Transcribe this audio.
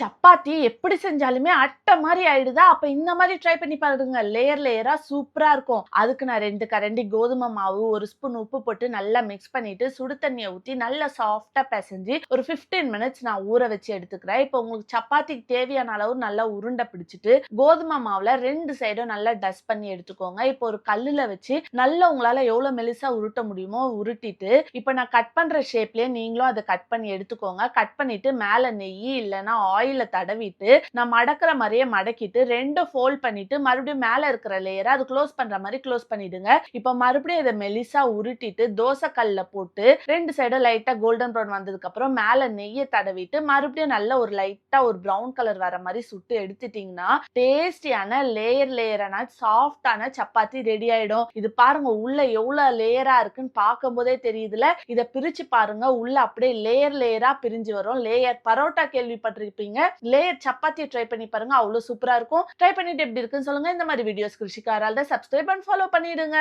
சப்பாத்தி எப்படி செஞ்சாலுமே அட்டை மாரி ஆயிடுதா? அப்ப இந்த மாரி ட்ரை பண்ணி பாருங்க. லேயர் லேயரா சூப்பரா இருக்கும். அதுக்கு நான் 2 கரண்டி கோதுமை மாவு, 1 ஸ்பூன் உப்பு போட்டு நல்லா மிக்ஸ் பண்ணிட்டு, சுடு தண்ணிய ஊத்தி நல்லா சாஃப்ட்டா பெசஞ்சு ஒரு 15 மினிட்ஸ் நான் ஊற வச்சு எடுத்துக்கிறேன். இப்போ உங்களுக்கு சப்பாத்திக்கு தேவையான அளவு நல்லா உருண்டை பிடிச்சிட்டு, கோதுமை மாவுல 2 சைடும் நல்லா டஸ்ட் பண்ணி எடுத்துக்கோங்க. இப்போ ஒரு கல்லுல வச்சு நல்லா உங்களால எவ்வளோ மெலிசா உருட்ட முடியுமோ உருட்டிட்டு, இப்ப நான் கட் பண்ற ஷேப்லயே நீங்களும் அத கட் பண்ணி எடுத்துக்கோங்க. கட் பண்ணிட்டு மேல நெய்யி இல்லன்னா ஆயில தடவிட்டு நான் மடக்குற மாதிரியே மடக்கிட்டு 2 ஃபோல்ட் பண்ணிட்டு மறுபடியும் மேல இருக்கிற லேயரை அது க்ளோஸ் பண்ற மாதிரி க்ளோஸ் பண்ணிடுங்க. இப்ப மறுபடியும் இதை மெலிசா உருட்டிட்டு தோசை கல்ல போட்டு 2 சைடும் லைட்டா கோல்டன் ப்ரௌன் வந்ததுக்கு அப்புறம் மேல நெய்யை தடவிட்டு மறுபடியும் நல்ல ஒரு லைட்டா ஒரு ப்ரௌன் கலர் வர மாதிரி சுட்டு எடுத்துட்டீங்கன்னா டேஸ்டியான லேயரான சாஃப்டான சப்பாத்தி ரெடி ஆயிடும். இது பாருங்க உள்ள எவ்வளவு லேயரா இருக்குன்னு பார்க்கும் போதே தெரியுதுல. இதை பிரிச்சு பாருங்க, உள்ள அப்படியே லேயரா பிரிஞ்சு வரும். லேயர் பரோட்டா கேள்விப்பட்டிருப்பீங்க, லேயர் சப்பாத்தியை ட்ரை பண்ணி பாருங்க, அவ்வளவு சூப்பரா இருக்கும். ட்ரை பண்ணிட்டு எப்படி இருக்குன்னு சொல்லுங்க. இந்த மாதிரி வீடியோஸ் கிருஷிகா ஆரால்ட சப்ஸ்கிரைப் அண்ட் ஃபாலோ பண்ணிடுங்க.